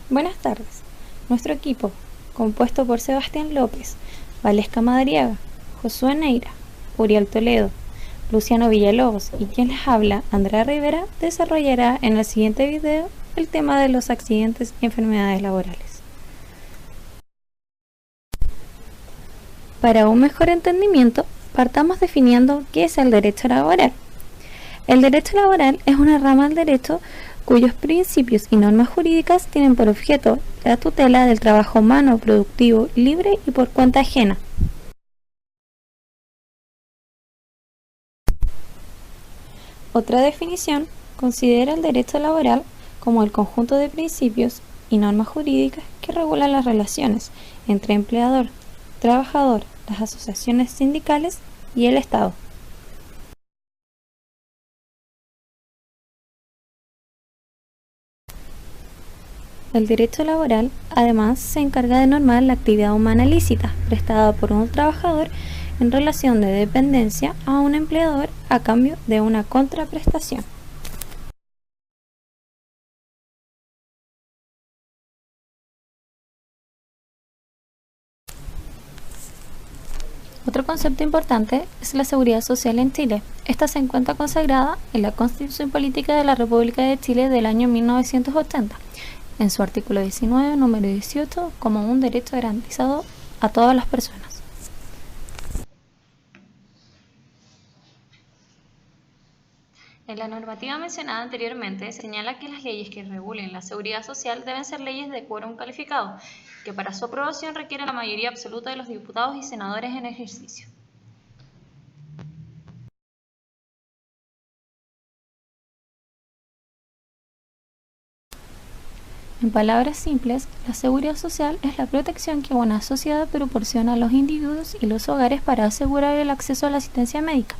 Buenas tardes. Nuestro equipo, compuesto por Sebastián López, Valesca Madariaga, Josué Neira, Uriel Toledo, Luciano Villalobos y quien les habla, Andrea Rivera, desarrollará en el siguiente video el tema de los accidentes y enfermedades laborales. Para un mejor entendimiento, partamos definiendo qué es el derecho laboral. El derecho laboral es una rama del derecho cuyos principios y normas jurídicas tienen por objeto la tutela del trabajo humano, productivo, libre y por cuenta ajena. Otra definición considera el derecho laboral como el conjunto de principios y normas jurídicas que regulan las relaciones entre empleador, trabajador, las asociaciones sindicales y el Estado. El derecho laboral, además, se encarga de normar la actividad humana lícita prestada por un trabajador en relación de dependencia a un empleador a cambio de una contraprestación. Otro concepto importante es la seguridad social en Chile. Esta se encuentra consagrada en la Constitución Política de la República de Chile del año 1980, en su artículo 19, número 18, como un derecho garantizado a todas las personas. En la normativa mencionada anteriormente señala que las leyes que regulen la seguridad social deben ser leyes de quórum calificado, que para su aprobación requiere la mayoría absoluta de los diputados y senadores en ejercicio. En palabras simples, la seguridad social es la protección que una sociedad proporciona a los individuos y los hogares para asegurar el acceso a la asistencia médica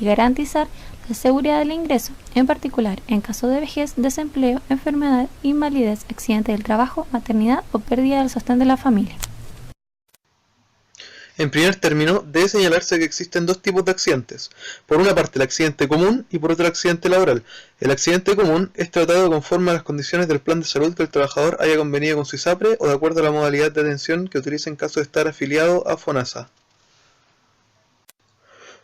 y garantizar la seguridad del ingreso, en particular en caso de vejez, desempleo, enfermedad, invalidez, accidente del trabajo, maternidad o pérdida del sostén de la familia. En primer término, debe señalarse que existen dos tipos de accidentes. Por una parte el accidente común y por otra el accidente laboral. El accidente común es tratado conforme a las condiciones del plan de salud que el trabajador haya convenido con su ISAPRE o de acuerdo a la modalidad de atención que utilice en caso de estar afiliado a FONASA.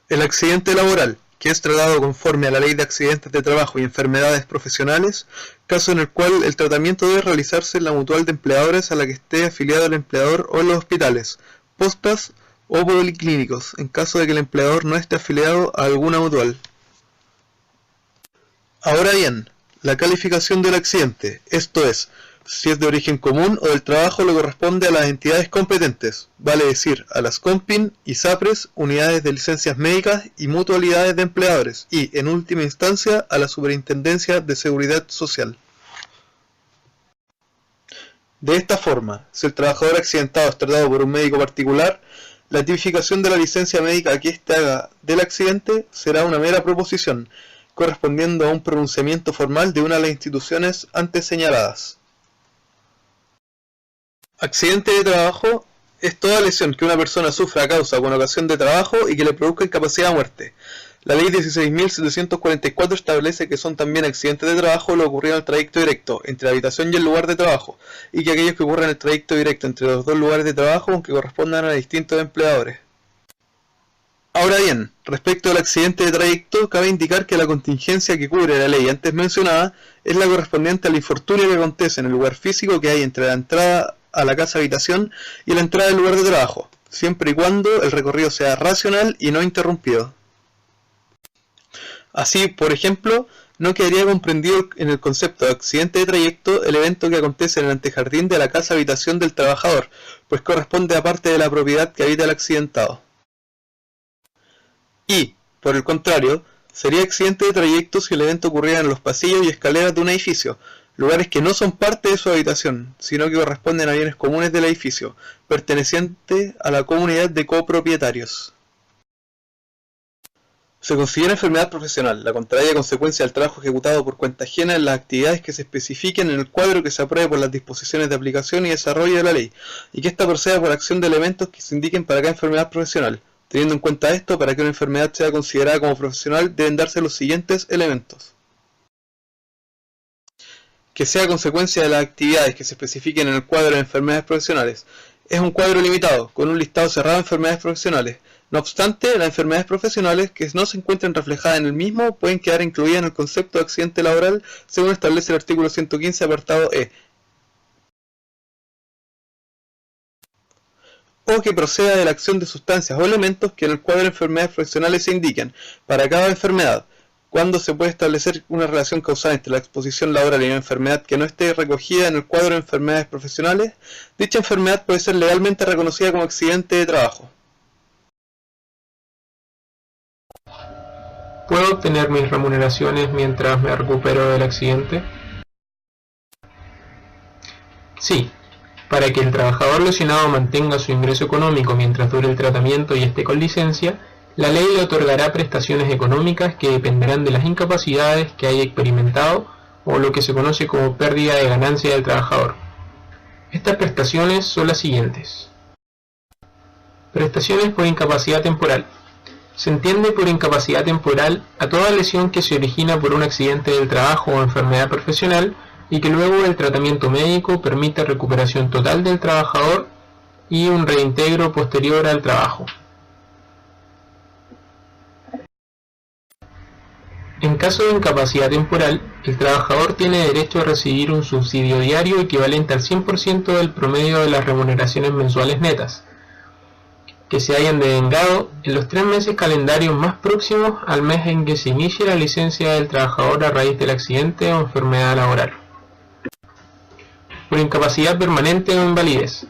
El accidente laboral, que es tratado conforme a la Ley de Accidentes de Trabajo y Enfermedades Profesionales, caso en el cual el tratamiento debe realizarse en la mutual de empleadores a la que esté afiliado el empleador o en los hospitales, postas o policlínicos, en caso de que el empleador no esté afiliado a alguna mutual. Ahora bien, la calificación del accidente, esto es, si es de origen común o del trabajo, le corresponde a las entidades competentes, vale decir, a las COMPIN, ISAPRES, unidades de licencias médicas y mutualidades de empleadores, y, en última instancia, a la Superintendencia de Seguridad Social. De esta forma, si el trabajador accidentado es tratado por un médico particular, la tipificación de la licencia médica que éste haga del accidente será una mera proposición, correspondiendo a un pronunciamiento formal de una de las instituciones antes señaladas. Accidente de trabajo es toda lesión que una persona sufra a causa o con ocasión de trabajo y que le produzca incapacidad o muerte. La ley 16.744 establece que son también accidentes de trabajo lo ocurrido en el trayecto directo entre la habitación y el lugar de trabajo, y que aquellos que ocurren en el trayecto directo entre los dos lugares de trabajo, aunque correspondan a distintos empleadores. Ahora bien, respecto al accidente de trayecto, cabe indicar que la contingencia que cubre la ley antes mencionada es la correspondiente al infortunio que acontece en el lugar físico que hay entre la entrada a la casa habitación y la entrada del lugar de trabajo, siempre y cuando el recorrido sea racional y no interrumpido. Así, por ejemplo, no quedaría comprendido en el concepto de accidente de trayecto el evento que acontece en el antejardín de la casa habitación del trabajador, pues corresponde a parte de la propiedad que habita el accidentado. Y, por el contrario, sería accidente de trayecto si el evento ocurriera en los pasillos y escaleras de un edificio, lugares que no son parte de su habitación, sino que corresponden a bienes comunes del edificio, perteneciente a la comunidad de copropietarios. Se considera enfermedad profesional la contraria consecuencia del trabajo ejecutado por cuenta ajena en las actividades que se especifiquen en el cuadro que se apruebe por las disposiciones de aplicación y desarrollo de la ley, y que ésta proceda por acción de elementos que se indiquen para cada enfermedad profesional. Teniendo en cuenta esto, para que una enfermedad sea considerada como profesional deben darse los siguientes elementos. que sea consecuencia de las actividades que se especifiquen en el cuadro de enfermedades profesionales. Es un cuadro limitado, con un listado cerrado de enfermedades profesionales. No obstante, las enfermedades profesionales que no se encuentren reflejadas en el mismo pueden quedar incluidas en el concepto de accidente laboral según establece el artículo 115, apartado E, o que proceda de la acción de sustancias o elementos que en el cuadro de enfermedades profesionales se indiquen para cada enfermedad. Cuando se puede establecer una relación causal entre la exposición laboral y una enfermedad que no esté recogida en el cuadro de enfermedades profesionales, dicha enfermedad puede ser legalmente reconocida como accidente de trabajo. ¿Puedo obtener mis remuneraciones mientras me recupero del accidente? Sí. Para que el trabajador lesionado mantenga su ingreso económico mientras dure el tratamiento y esté con licencia, la ley le otorgará prestaciones económicas que dependerán de las incapacidades que haya experimentado o lo que se conoce como pérdida de ganancia del trabajador. Estas prestaciones son las siguientes. Prestaciones por incapacidad temporal. Se entiende por incapacidad temporal a toda lesión que se origina por un accidente del trabajo o enfermedad profesional y que luego el tratamiento médico permite recuperación total del trabajador y un reintegro posterior al trabajo. En caso de incapacidad temporal, el trabajador tiene derecho a recibir un subsidio diario equivalente al 100% del promedio de las remuneraciones mensuales netas, que se hayan devengado en los 3 meses calendarios más próximos al mes en que se inicie la licencia del trabajador a raíz del accidente o enfermedad laboral. Por incapacidad permanente o invalidez.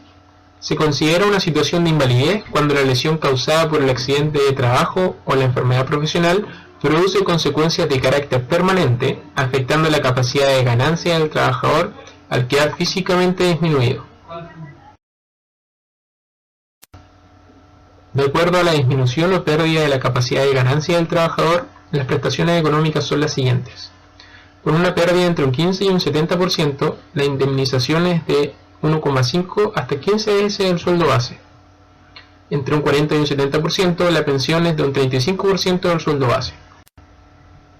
Se considera una situación de invalidez cuando la lesión causada por el accidente de trabajo o la enfermedad profesional produce consecuencias de carácter permanente, afectando la capacidad de ganancia del trabajador al quedar físicamente disminuido. De acuerdo a la disminución o pérdida de la capacidad de ganancia del trabajador, las prestaciones económicas son las siguientes. Por una pérdida entre un 15 y un 70%, la indemnización es de 1,5 hasta 15 veces el sueldo base. Entre un 40 y un 70%, la pensión es de un 35% del sueldo base.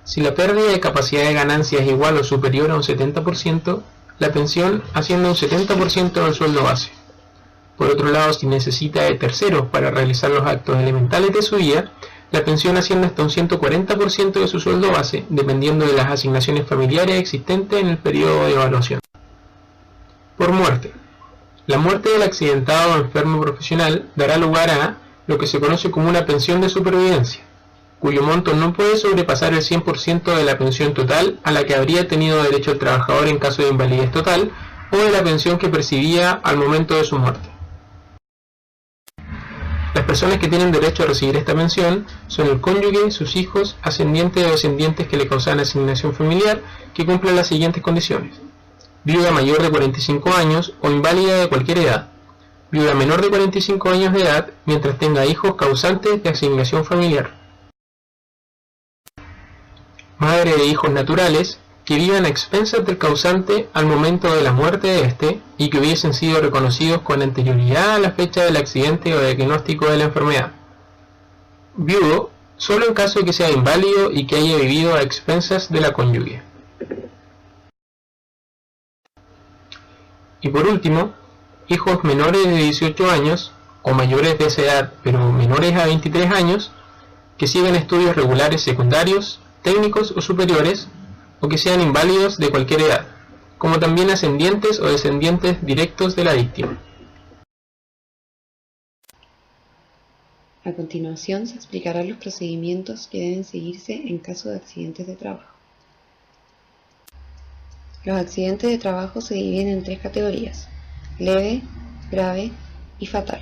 Si la pérdida de capacidad de ganancia es igual o superior a un 70%, la pensión asciende a un 70% del sueldo base. Por otro lado, si necesita de terceros para realizar los actos elementales de su vida, la pensión asciende hasta un 140% de su sueldo base, dependiendo de las asignaciones familiares existentes en el periodo de evaluación. Por muerte. La muerte del accidentado o enfermo profesional dará lugar a lo que se conoce como una pensión de supervivencia, cuyo monto no puede sobrepasar el 100% de la pensión total a la que habría tenido derecho el trabajador en caso de invalidez total o de la pensión que percibía al momento de su muerte. Las personas que tienen derecho a recibir esta pensión son el cónyuge, sus hijos, ascendientes o descendientes que le causan asignación familiar que cumplan las siguientes condiciones: viuda mayor de 45 años o inválida de cualquier edad, viuda menor de 45 años de edad mientras tenga hijos causantes de asignación familiar, madre de hijos naturales que vivan a expensas del causante al momento de la muerte de éste y que hubiesen sido reconocidos con anterioridad a la fecha del accidente o diagnóstico de la enfermedad. Viudo solo en caso de que sea inválido y que haya vivido a expensas de la cónyuge. Y por último, hijos menores de 18 años o mayores de esa edad pero menores a 23 años que sigan estudios regulares secundarios, técnicos o superiores o que sean inválidos de cualquier edad, como también ascendientes o descendientes directos de la víctima. A continuación se explicarán los procedimientos que deben seguirse en caso de accidentes de trabajo. Los accidentes de trabajo se dividen en 3 categorías: leve, grave y fatal.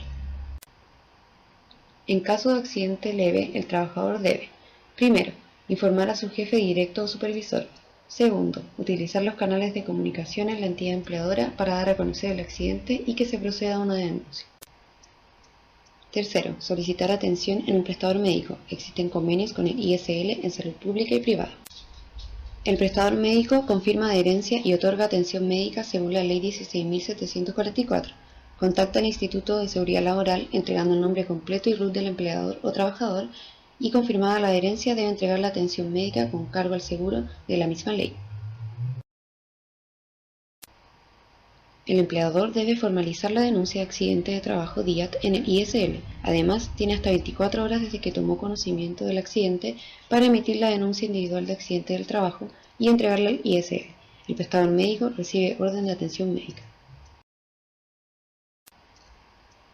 En caso de accidente leve, el trabajador debe: primero, informar a su jefe directo o supervisor. Segundo, utilizar los canales de comunicación en la entidad empleadora para dar a conocer el accidente y que se proceda a una denuncia. Tercero, solicitar atención en un prestador médico. Existen convenios con el ISL en salud pública y privada. El prestador médico confirma adherencia y otorga atención médica según la Ley 16.744. Contacta al Instituto de Seguridad Laboral entregando el nombre completo y RUT del empleador o trabajador y confirmada la adherencia debe entregar la atención médica con cargo al seguro de la misma ley. El empleador debe formalizar la denuncia de accidente de trabajo DIAT en el ISL. Además, tiene hasta 24 horas desde que tomó conocimiento del accidente para emitir la denuncia individual de accidente del trabajo y entregarla al ISL. El prestador médico recibe orden de atención médica.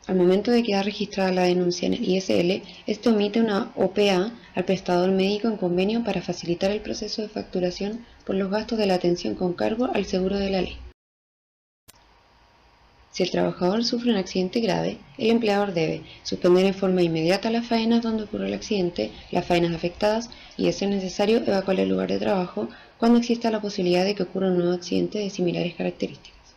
Al momento de quedar registrada la denuncia en el ISL, este emite una OPA al prestador médico en convenio para facilitar el proceso de facturación por los gastos de la atención con cargo al seguro de la ley. Si el trabajador sufre un accidente grave, el empleador debe suspender en forma inmediata las faenas donde ocurrió el accidente, las faenas afectadas y, de ser necesario, evacuar el lugar de trabajo cuando exista la posibilidad de que ocurra un nuevo accidente de similares características.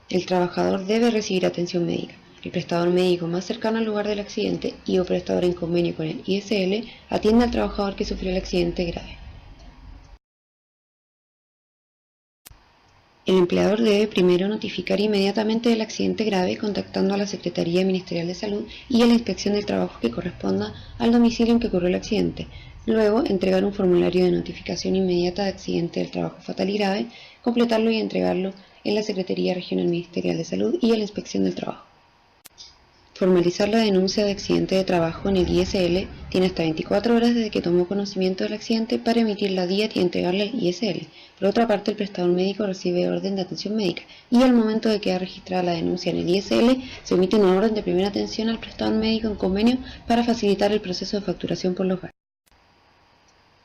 El trabajador debe recibir atención médica. El prestador médico más cercano al lugar del accidente y o prestador en convenio con el ISL atiende al trabajador que sufrió el accidente grave. El empleador debe primero notificar inmediatamente del accidente grave contactando a la Secretaría Ministerial de Salud y a la Inspección del Trabajo que corresponda al domicilio en que ocurrió el accidente. Luego, entregar un formulario de notificación inmediata de accidente del trabajo fatal y grave, completarlo y entregarlo en la Secretaría Regional Ministerial de Salud y a la Inspección del Trabajo. Formalizar la denuncia de accidente de trabajo en el ISL tiene hasta 24 horas desde que tomó conocimiento del accidente para emitir la DIAT y entregarla al ISL. Por otra parte, el prestador médico recibe orden de atención médica y al momento de quedar registrada la denuncia en el ISL, se emite una orden de primera atención al prestador médico en convenio para facilitar el proceso de facturación por los gastos.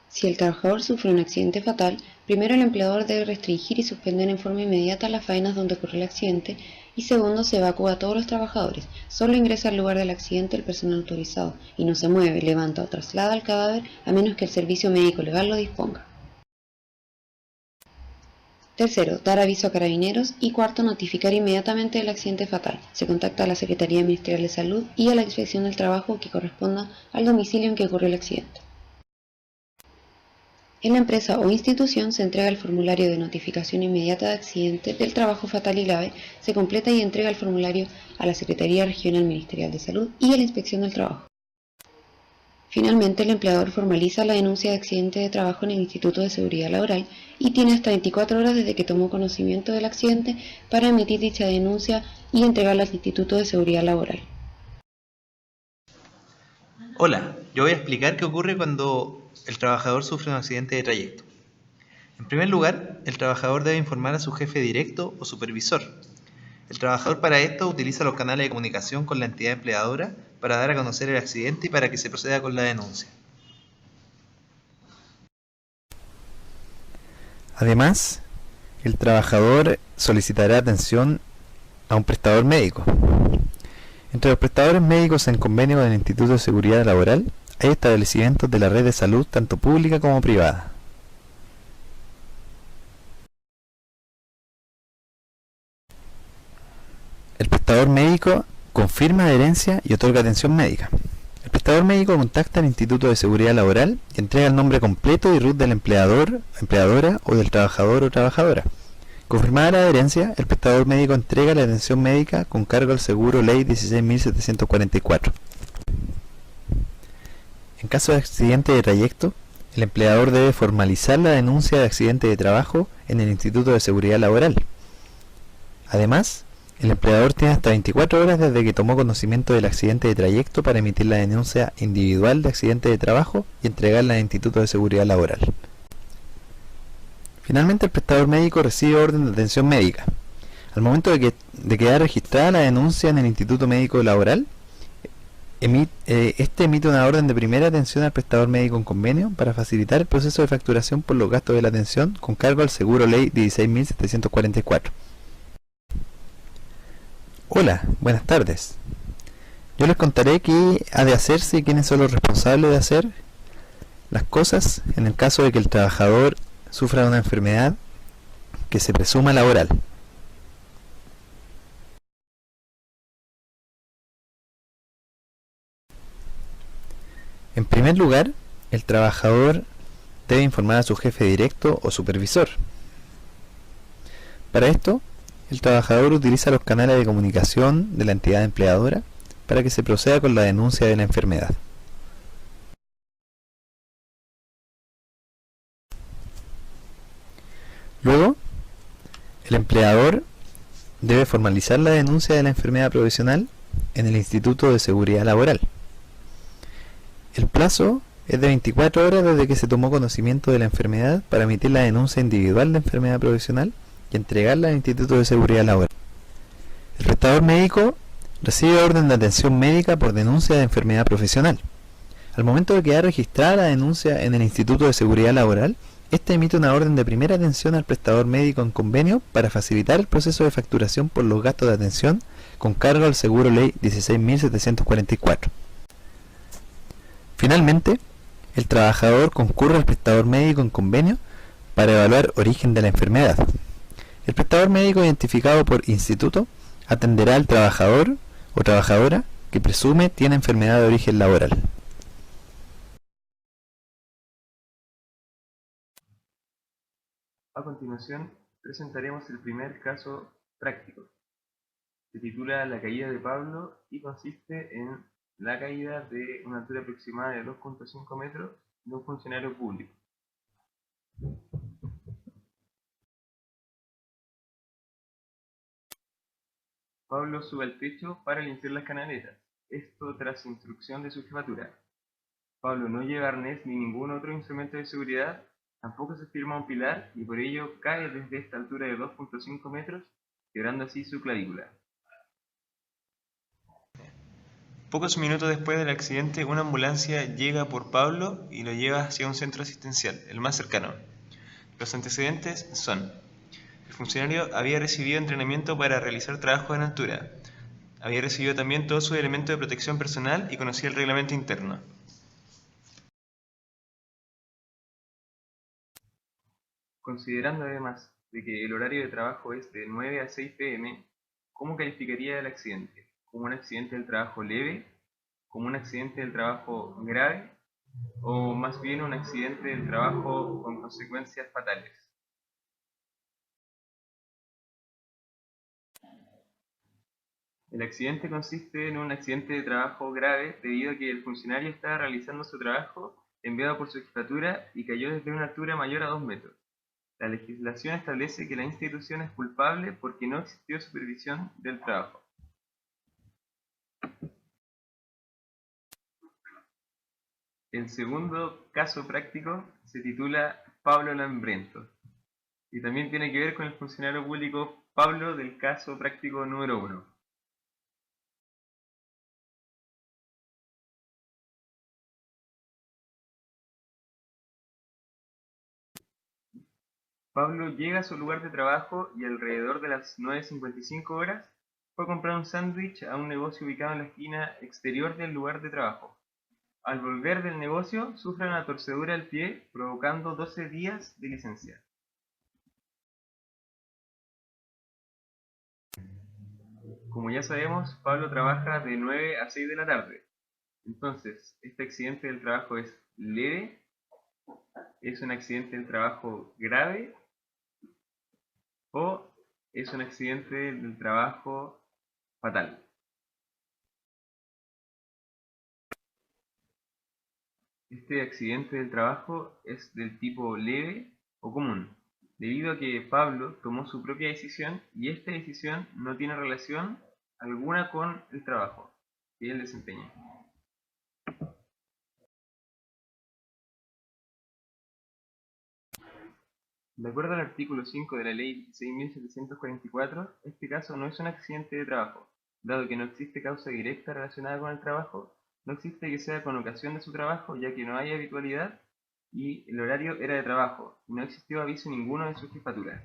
Si el trabajador sufre un accidente fatal, primero el empleador debe restringir y suspender en forma inmediata las faenas donde ocurrió el accidente y segundo se evacúa a todos los trabajadores. Solo ingresa al lugar del accidente el personal autorizado y no se mueve, levanta o traslada el cadáver a menos que el servicio médico legal lo disponga. Tercero, dar aviso a carabineros y cuarto, notificar inmediatamente el accidente fatal. Se contacta a la Secretaría Ministerial de Salud y a la Inspección del Trabajo que corresponda al domicilio en que ocurrió el accidente. En la empresa o institución se entrega el formulario de notificación inmediata de accidente del trabajo fatal y grave, se completa y entrega el formulario a la Secretaría Regional Ministerial de Salud y a la Inspección del Trabajo. Finalmente, el empleador formaliza la denuncia de accidente de trabajo en el Instituto de Seguridad Laboral y tiene hasta 24 horas desde que tomó conocimiento del accidente para emitir dicha denuncia y entregarla al Instituto de Seguridad Laboral. Hola, yo voy a explicar qué ocurre cuando el trabajador sufre un accidente de trayecto. En primer lugar, el trabajador debe informar a su jefe directo o supervisor. El trabajador para esto utiliza los canales de comunicación con la entidad empleadora para dar a conocer el accidente y para que se proceda con la denuncia. Además, el trabajador solicitará atención a un prestador médico. Entre los prestadores médicos en convenio con el Instituto de Seguridad Laboral hay establecimientos de la red de salud tanto pública como privada. El prestador médico confirma adherencia y otorga atención médica. El prestador médico contacta al Instituto de Seguridad Laboral y entrega el nombre completo y RUT del empleador, empleadora o del trabajador o trabajadora. Confirmada la adherencia, el prestador médico entrega la atención médica con cargo al seguro Ley 16.744. En caso de accidente de trayecto, el empleador debe formalizar la denuncia de accidente de trabajo en el Instituto de Seguridad Laboral. Además, el empleador tiene hasta 24 horas desde que tomó conocimiento del accidente de trayecto para emitir la denuncia individual de accidente de trabajo y entregarla al Instituto de Seguridad Laboral. Finalmente, el prestador médico recibe orden de atención médica. Al momento de quedar registrada la denuncia en el Instituto Médico Laboral, este emite una orden de primera atención al prestador médico en convenio para facilitar el proceso de facturación por los gastos de la atención con cargo al seguro Ley 16.744. Hola, buenas tardes. Yo les contaré qué ha de hacerse y quiénes son los responsables de hacer las cosas en el caso de que el trabajador sufra una enfermedad que se presuma laboral. En primer lugar, el trabajador debe informar a su jefe directo o supervisor. Para esto, el trabajador utiliza los canales de comunicación de la entidad empleadora para que se proceda con la denuncia de la enfermedad. Luego, el empleador debe formalizar la denuncia de la enfermedad profesional en el Instituto de Seguridad Laboral. El plazo es de 24 horas desde que se tomó conocimiento de la enfermedad para emitir la denuncia individual de enfermedad profesional y entregarla al Instituto de Seguridad Laboral. El prestador médico recibe orden de atención médica por denuncia de enfermedad profesional. Al momento de quedar registrada la denuncia en el Instituto de Seguridad Laboral, éste emite una orden de primera atención al prestador médico en convenio para facilitar el proceso de facturación por los gastos de atención con cargo al seguro ley 16.744. Finalmente, el trabajador concurre al prestador médico en convenio para evaluar origen de la enfermedad. El prestador médico identificado por instituto atenderá al trabajador o trabajadora que presume tiene enfermedad de origen laboral. A continuación, presentaremos el primer caso práctico. Se titula La caída de Pablo y consiste en la caída de una altura aproximada de 2.5 metros de un funcionario público. Pablo sube al techo para limpiar las canaletas, esto tras instrucción de su jefatura. Pablo no lleva arnés ni ningún otro instrumento de seguridad, tampoco se firma un pilar y por ello cae desde esta altura de 2.5 metros, quebrando así su clavícula. Pocos minutos después del accidente, una ambulancia llega por Pablo y lo lleva hacia un centro asistencial, el más cercano. Los antecedentes son: el funcionario había recibido entrenamiento para realizar trabajos en altura, había recibido también todos sus elementos de protección personal y conocía el reglamento interno. Considerando además de que el horario de trabajo es de 9 a 6 pm, ¿cómo calificaría el accidente? ¿Como un accidente del trabajo leve? ¿Como un accidente del trabajo grave? ¿O más bien un accidente del trabajo con consecuencias fatales? El accidente consiste en un accidente de trabajo grave debido a que el funcionario estaba realizando su trabajo enviado por su jefatura y cayó desde una altura mayor a 2 metros. La legislación establece que la institución es culpable porque no existió supervisión del trabajo. El segundo caso práctico se titula Pablo el hambriento y también tiene que ver con el funcionario público Pablo del caso práctico número 1. Pablo llega a su lugar de trabajo y alrededor de las 9:55 horas fue a comprar un sándwich a un negocio ubicado en la esquina exterior del lugar de trabajo. Al volver del negocio, sufre una torcedura del pie, provocando 12 días de licencia. Como ya sabemos, Pablo trabaja de 9 a 6 de la tarde. Entonces, ¿este accidente del trabajo es leve? ¿Es un accidente del trabajo grave? ¿O es un accidente del trabajo fatal? Este accidente del trabajo es del tipo leve o común, debido a que Pablo tomó su propia decisión y esta decisión no tiene relación alguna con el trabajo que él desempeña. De acuerdo al artículo 5 de la ley 6.744, este caso no es un accidente de trabajo, dado que no existe causa directa relacionada con el trabajo, no existe que sea con ocasión de su trabajo, ya que no hay habitualidad y el horario era de trabajo, y no existió aviso ninguno de su jefatura.